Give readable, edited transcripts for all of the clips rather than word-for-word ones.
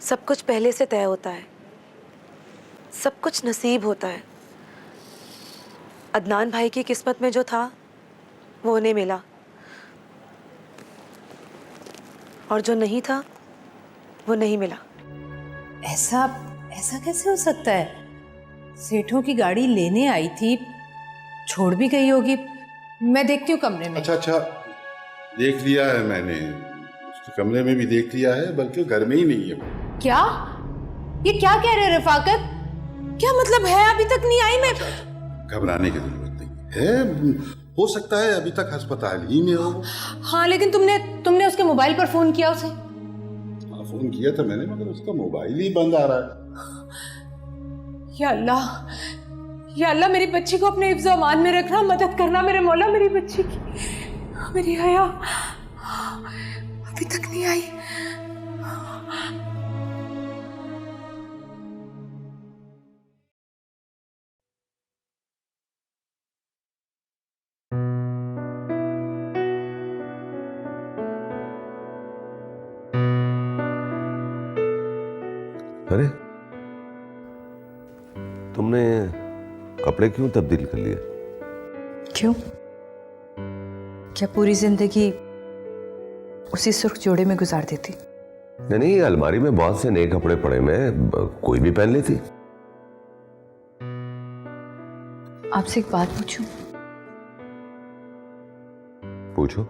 सब कुछ पहले से तय होता है, सब कुछ नसीब होता है। अदनान भाई की किस्मत में जो था वो उन्हें मिला, और जो नहीं था वो नहीं मिला। ऐसा ऐसा कैसे हो सकता है? सेठों की गाड़ी लेने आई थी, छोड़ भी गई होगी। मैं देखती हूँ कमरे में। अच्छा, देख लिया है मैंने, उसके कमरे में भी देख लिया है, बल्कि वो घर में ही नहीं है। क्या? ये क्या कह रहे हैं रफाकत? क्या मतलब है अभी तक नहीं आई? मैं घबराने की जरूरत नहीं है, हो सकता है अभी तक अस्पताल ही में हो। हाँ, लेकिन तुमने उसके मोबाइल पर फोन किया उसे? हाँ, फोन किया था मैंने, मगर उसका मोबाइल ही बंद आ रहा है। या अल्लाह, या अल्लाह, मेरी बच्ची को अपने हिफ्ज़ अमान में रखना, मदद करना मेरे मौला। मेरी बच्ची की, मेरी हया अभी तक नहीं आई। अरे, तुमने कपड़े क्यों तब्दील कर लिए? क्यों? क्या पूरी जिंदगी उसी सुर्ख जोड़े में गुजार देती? नहीं, अलमारी में बहुत से नए कपड़े पड़े, मैं कोई भी पहन लेती। आपसे एक बात पूछूं? पूछो।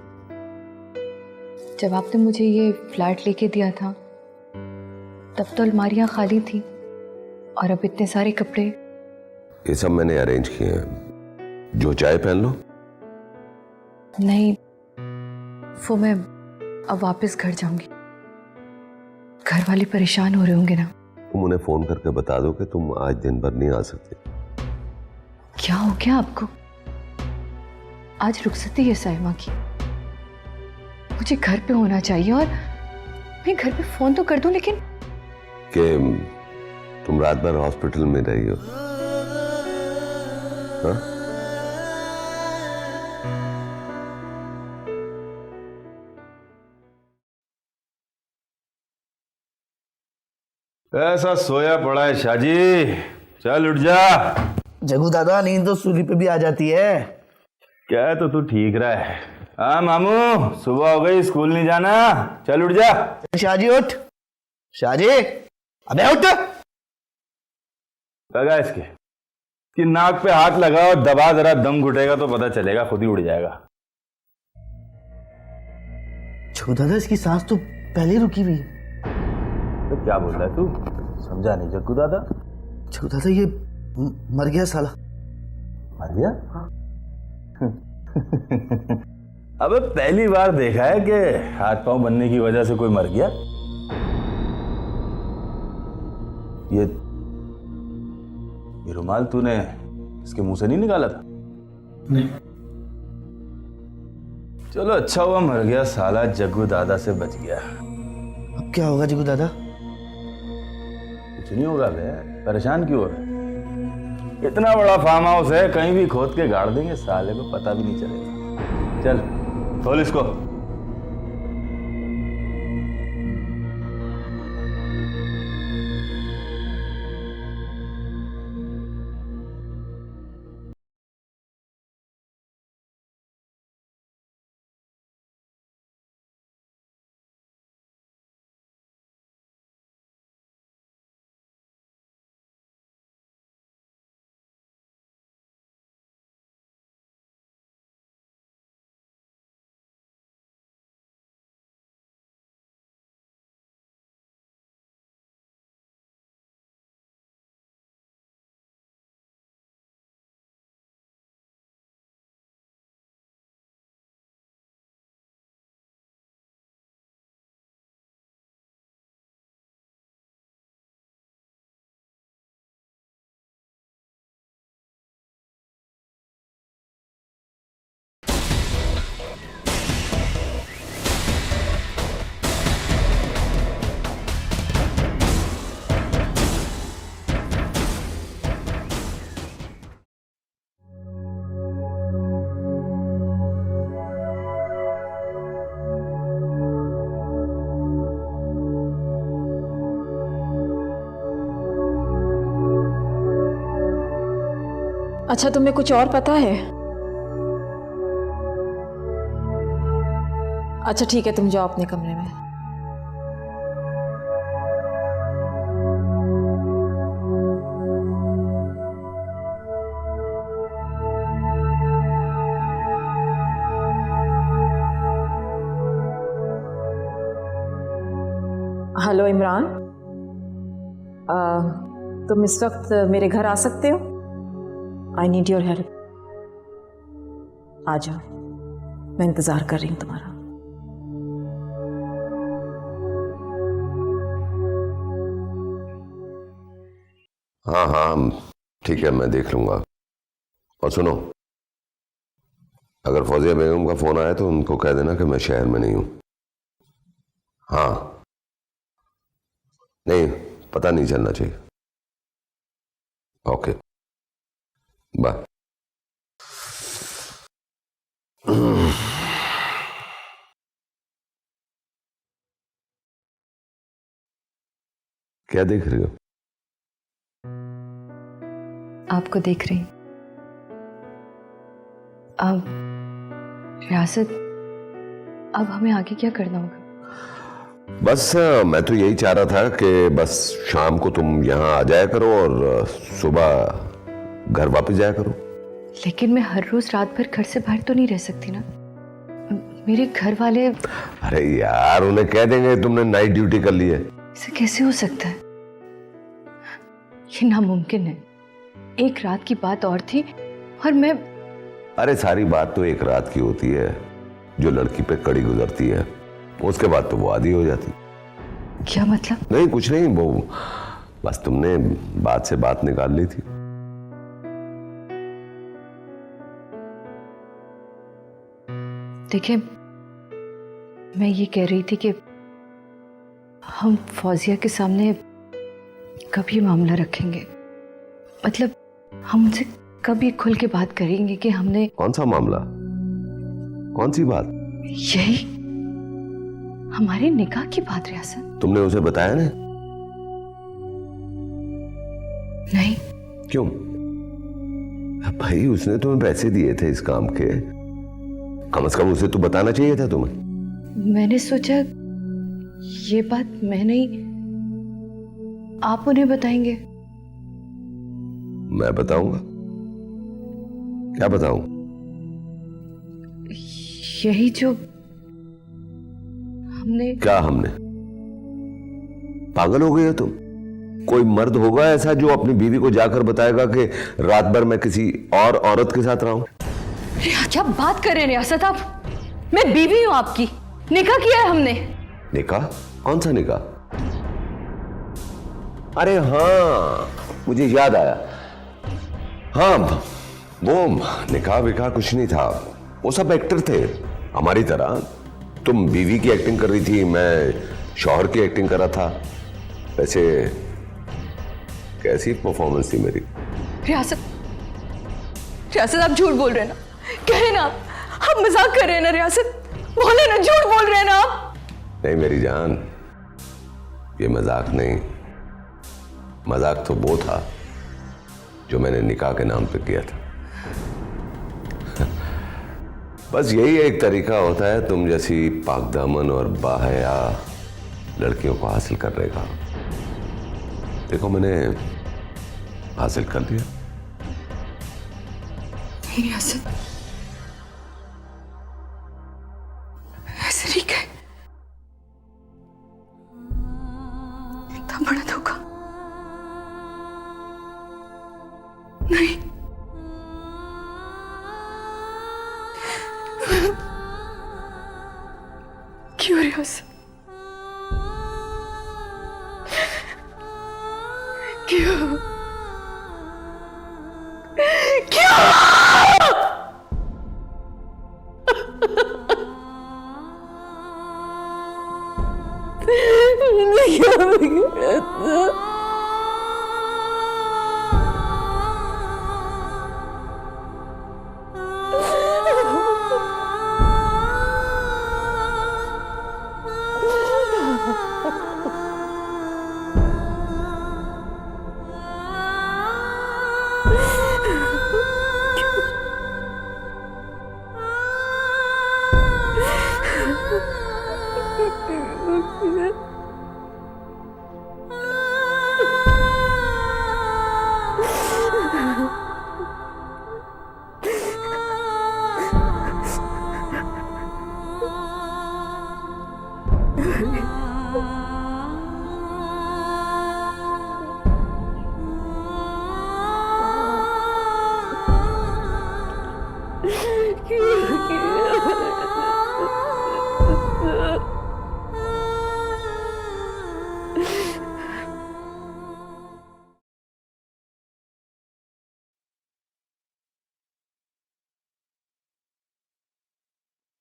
जब आपने मुझे ये फ्लैट लेके दिया था तब तो अलमारियां खाली थी, और अब इतने सारे कपड़े। ये सब मैंने अरेंज किए हैं, जो चाहे पहन लो। नहीं, वो मैं अब वापस घर जाऊंगी। घर वाले परेशान हो रहे होंगे ना? तुम उन्हें फोन करके बता दो कि तुम आज दिन भर नहीं आ सकते। क्या हो गया आपको? आज रुखसती है साइमा की, मुझे घर पे होना चाहिए, और मैं घर पे फोन तो कर दूं, लेकिन कि तुम रात भर हॉस्पिटल में रही हो। हाँ? ऐसा सोया पड़ा है शाजी, चल उठ जा। जगू दादा, नींद तो सूली पे भी आ जाती है। क्या है तो तू ठीक रहा है। हाँ मामू, सुबह हो गई, स्कूल नहीं जाना, चल उठ जा। शाहजी उठ, शाहजी, अबे उठ। लगा इसके कि नाक पे हाथ लगा और दबा, जरा दम घुटेगा तो पता चलेगा, खुद ही उड़ जाएगा। जगू दादा, इसकी सांस तो पहले ही रुकी हुई। तो क्या बोल रहा है तू? समझा नहीं जग्गू दादा। जगू दादा, ये मर गया साला। मर गया? अबे पहली बार देखा है कि हाथ पांव बनने की वजह से कोई मर गया। ये रुमाल तूने इसके मुंह से नहीं निकाला था? नहीं। चलो अच्छा हुआ मर गया साला, जग्गू दादा से बच गया। अब क्या होगा जगू दादा? कुछ नहीं होगा बे, परेशान क्यों हो रहा है? इतना बड़ा फार्म हाउस है, कहीं भी खोद के गाड़ देंगे, साले को पता भी नहीं चलेगा। चल खोल इसको। अच्छा, तुम्हें कुछ और पता है? अच्छा ठीक है, तुम जाओ अपने कमरे में। हेलो इमरान, तुम इस वक्त मेरे घर आ सकते हो? I need your help. आ जाओ, मैं इंतजार कर रही हूँ तुम्हारा। हाँ हाँ ठीक है, मैं देख लूंगा। और सुनो, अगर फौजिया बेगम का फोन आया तो उनको कह देना कि मैं शहर में नहीं हूं। हाँ, नहीं, पता नहीं चलना चाहिए। Okay, bye. क्या देख रही हो? आपको देख रही। अब रियासत, अब हमें आगे क्या करना होगा? बस मैं तो यही चाह रहा था कि बस शाम को तुम यहाँ आ जाया करो और सुबह घर वापस जाया करो। लेकिन मैं हर रोज रात भर घर से बाहर तो नहीं रह सकती ना। मेरे घर वाले। अरे यार, उन्हें कह देंगे तुमने नाइट ड्यूटी कर ली है। इसे कैसे हो सकता है? ये नामुमकिन है। एक रात की बात और थी और मैं। अरे सारी बात तो एक रात की होती है, जो लड़की पे कड़ी गुजरती है, उसके बाद तो वो आदी हो जाती। क्या मतलब? नहीं, कुछ नहीं, वो बस तुमने बात से बात निकाल ली थी। देखिए, मैं ये कह रही थी कि हम फौजिया के सामने कभी मामला रखेंगे। मतलब हम उनसे कभी खुल के बात करेंगे कि हमने। कौन सा मामला? कौन सी बात? यही हमारे निकाह की बात। रियासत, तुमने उसे बताया ना? नहीं। क्यों? भाई, उसने तुम्हें पैसे दिए थे इस काम के, कम से कम उसे तो बताना चाहिए था तुम्हें। मैंने सोचा ये बात मैं नहीं, आप उन्हें बताएंगे। मैं बताऊंगा? क्या बताऊं? यही जो हमने। क्या हमने? पागल हो गए हो तुम? कोई मर्द होगा ऐसा जो अपनी बीवी को जाकर बताएगा कि रात भर मैं किसी और औरत के साथ रहा हूं? क्या बात कर रहे हैं रियासत आप? मैं बीवी हूं आपकी, निकाह किया है हमने। निकाह? कौन सा निकाह? अरे हाँ, मुझे याद आया। हाँ, वो निकाह विकाह कुछ नहीं था, वो सब एक्टर थे हमारी तरह। तुम बीवी की एक्टिंग कर रही थी, मैं शौहर की एक्टिंग कर रहा था। वैसे कैसी परफॉर्मेंस थी मेरी? रियासत, रियासत आप झूठ बोल रहे हैं ना? कहे ना आप मजाक कर रहे हैं ना? रियासत बोले ना, झूठ बोल रहे हैं ना आप? नहीं मेरी जान, ये मजाक नहीं। मजाक तो वो था जो मैंने निकाह के नाम पे किया था। बस यही एक तरीका होता है तुम जैसी पाकदामन और बाहया लड़कियों को हासिल करने का। देखो, मैंने हासिल कर लिया। रियासत, ऐसे नहीं कहे। इतना बड़ा धोखा नहीं। क्यों रियासत? क्यों?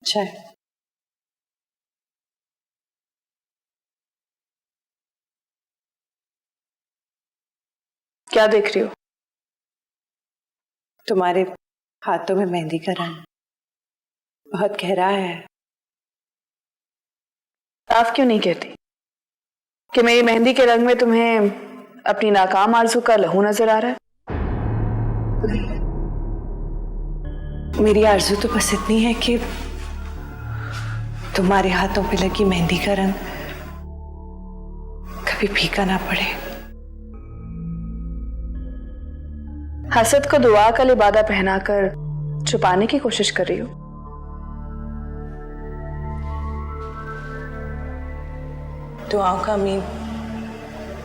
चाय। क्या देख रही हो? तुम्हारे हाथों में मेहंदी का रंग बहुत गहरा है। आप क्यों नहीं कहती कि मेरी मेहंदी के रंग में तुम्हें अपनी नाकाम आरज़ू का लहू नजर आ रहा है? मेरी आरज़ू तो बस इतनी है कि तुम्हारे हाथों पे लगी मेहंदी का रंग कभी फीका ना पड़े। हसद को दुआ का लिबादा पहनाकर छुपाने की कोशिश कर रही हो। दुआओं का अमीन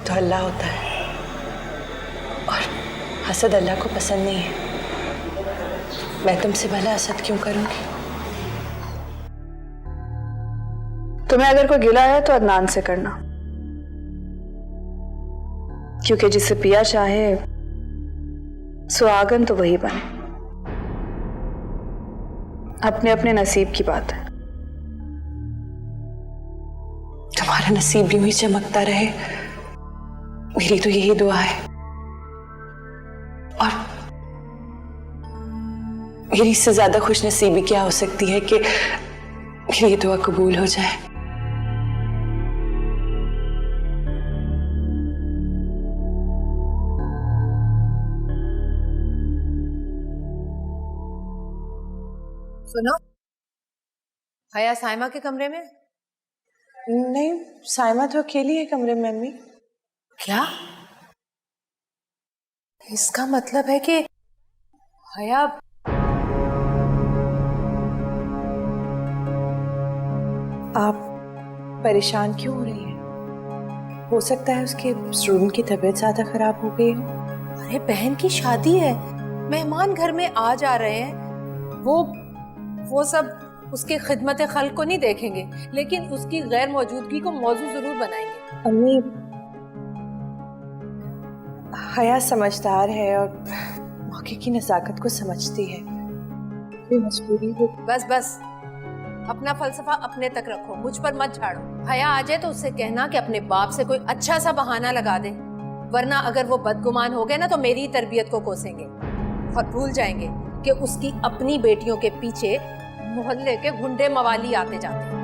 तो अल्लाह होता है और हसद अल्लाह को पसंद नहीं है। मैं तुमसे भला हसद क्यों करूंगी? तुम्हें अगर कोई गिला है तो अदनान से करना, क्योंकि जिसे पिया चाहे सुहागन तो वही बने। अपने अपने नसीब की बात है। तुम्हारा नसीब यूं ही चमकता रहे, मेरी तो यही दुआ है। और मेरी इससे ज्यादा खुश नसीबी क्या हो सकती है कि मेरी ये दुआ कबूल हो जाए। सुनो, हया साइमा के कमरे में? नहीं, साइमा तो अकेली है कमरे में अम्मी। क्या? इसका मतलब है कि हया आप परेशान क्यों हो रही हैं? हो सकता है उसके स्टूडेंट की तबीयत ज्यादा खराब हो गई हो। अरे बहन की शादी है, मेहमान घर में आ जा रहे हैं। वो सब उसके खिदमत खल्क को नहीं देखेंगे, लेकिन उसकी गैर मौजूदगी को मौजू जरूर बनाएंगे। अम्मी, हया समझदार है और मौके की नज़ाकत को समझती है। कोई मजबूरी हो। बस अपना फलसफा अपने तक रखो, मुझ पर मत झाड़ो। हया आ जाए तो उससे कहना कि अपने बाप से कोई अच्छा सा बहाना लगा दे, वरना अगर वो बदगुमान हो गए ना तो मेरी तरबियत को कोसेंगे और भूल जाएंगे कि उसकी अपनी बेटियों के पीछे मोहल्ले के गुंडे मवाली आते जाते हैं।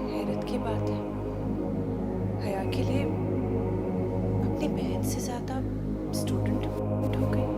हैरत की बात है, हया के लिए अपनी बहन से ज्यादा स्टूडेंट हो गई।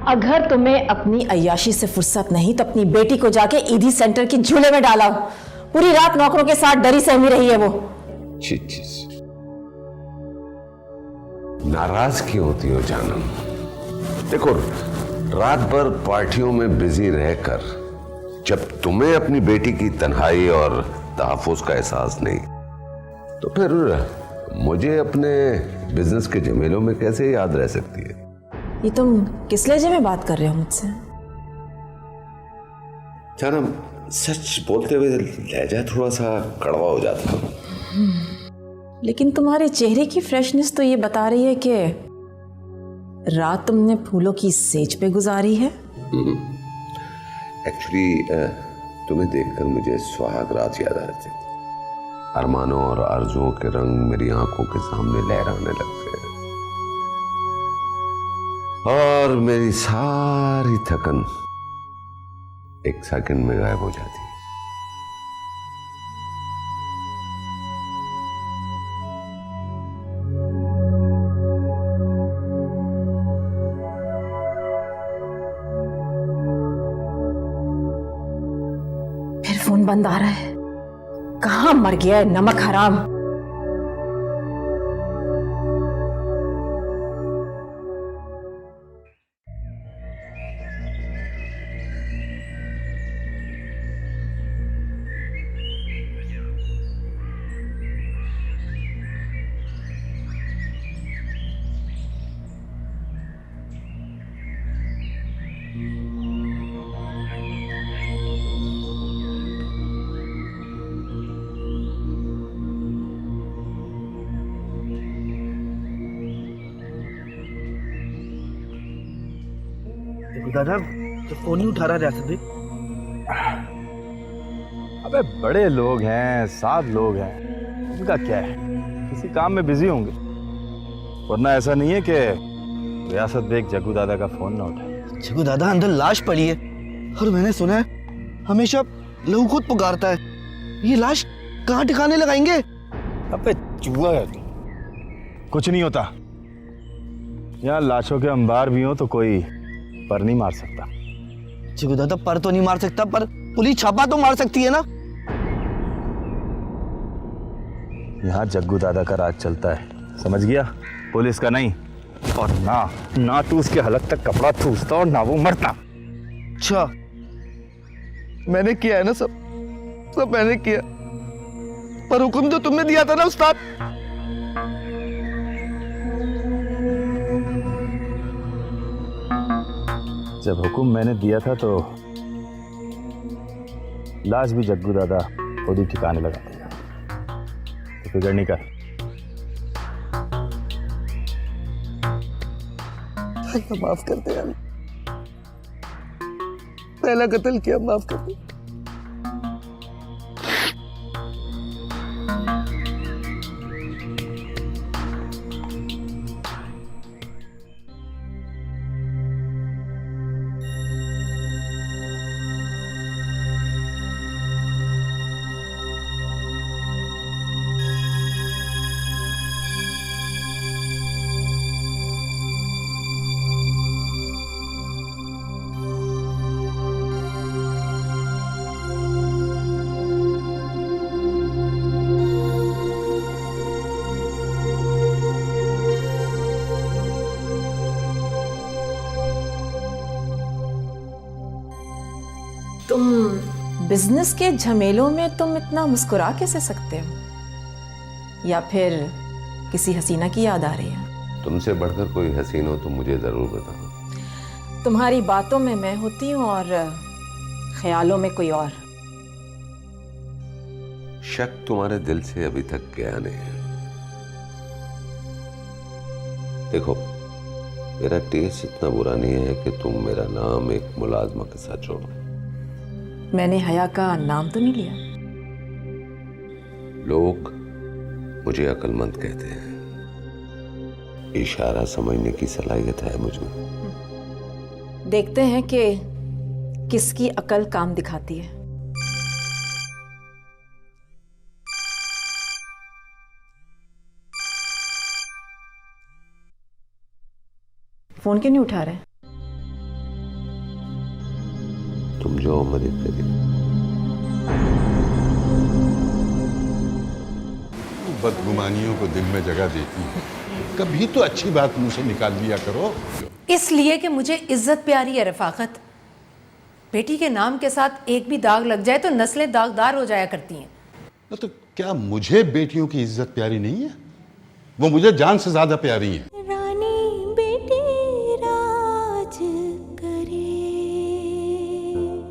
अगर तुम्हें अपनी अय्याशी से फुर्सत नहीं तो अपनी बेटी को जाके ईदी सेंटर की झूले में डाला। पूरी रात नौकरों के साथ डरी सहमी रही है वो। नाराज क्यों होती हो जानम? देखो, रात भर पार्टियों में बिजी रहकर जब तुम्हें अपनी बेटी की तन्हाई और तहफ्फुज़ का एहसास नहीं, तो फिर मुझे अपने बिजनेस के झमेलों में कैसे याद रह सकती है? ये तुम किस लहजे में बात कर रहे हो मुझसे? जानम, सच बोलते हुए लहजा थोड़ा सा कड़वा हो जाता है। लेकिन तुम्हारे चेहरे की फ्रेशनेस तो ये बता रही है कि रात तुमने फूलों की सेज पे गुजारी है। एक्चुअली तुम्हें देखकर मुझे सुहाग रात याद आ रही थी। अरमानों और आरजुओं के रंग मेरी आंखों के सामने लहराने लगते हैं और मेरी सारी थकन एक सेकंड में गायब हो जाती है। फिर फोन बंद आ रहा है। कहां मर गया है नमक हराम। दादा तो फोन ही उठा रहा रियासत भाई। अबे बड़े लोग हैं, 7 लोग हैं, उनका क्या है, किसी काम में बिजी होंगे, वरना ऐसा नहीं है कि रियासत बेग जग्गू दादा का फोन ना उठाए। जग्गू दादा अंदर लाश पड़ी है और मैंने सुना है हमेशा लहू खुद पुकारता है। ये लाश कहाँ ठिकाने लगाएंगे? अबे चूहा है तू, कुछ नहीं होता। यहाँ लाशों के अंबार भी हो तो कोई पर नहीं मार सकता। जग्गू दादा पर तो नहीं मार सकता, पर पुलिस छापा तो मार सकती है ना। यहाँ जग्गू दादा का राज चलता है, समझ गया? पुलिस का नहीं। और ना तू उसके हलक तक कपड़ा ठूसता और ना वो मरता। अच्छा मैंने किया है ना, सब मैंने किया, पर हुक्म तो तुमने दिया था ना उस्ताद। जब हुक्म मैंने दिया था तो लाश भी जग्गू दादा खुद ही ठिकाने लगा दिया, तो फिक्र नहीं कर। माफ करते हैं, पहला कत्ल किया, माफ करते। तुम बिजनेस के झमेलों में तुम इतना मुस्कुरा कैसे सकते हो? या फिर किसी हसीना की याद आ रही है? तुमसे बढ़कर कोई हसीन हो तो मुझे जरूर बताओ। तुम्हारी बातों में मैं होती हूँ और ख्यालों में कोई और। शक तुम्हारे दिल से अभी तक गया नहीं है। देखो, मेरा टेस्ट इतना बुरा नहीं है कि तुम मेरा नाम एक मुलाजमा के साथ जोड़ो। मैंने हया का नाम तो नहीं लिया। लोग मुझे अक्लमंद कहते हैं, इशारा समझने की सलाहियत है मुझमें। देखते हैं कि किसकी अकल काम दिखाती है। फोन क्यों नहीं उठा रहे? तुम जो मदद करिए। बदगुमानियों को दिल में जगह देती है, कभी तो अच्छी बात मुंह से निकाल दिया करो। इसलिए कि मुझे इज्जत प्यारी है रफाकत। बेटी के नाम के साथ एक भी दाग लग जाए तो नस्लें दागदार हो जाया करती हैं। तो क्या मुझे बेटियों की इज्जत प्यारी नहीं है? वो मुझे जान से ज्यादा प्यारी है।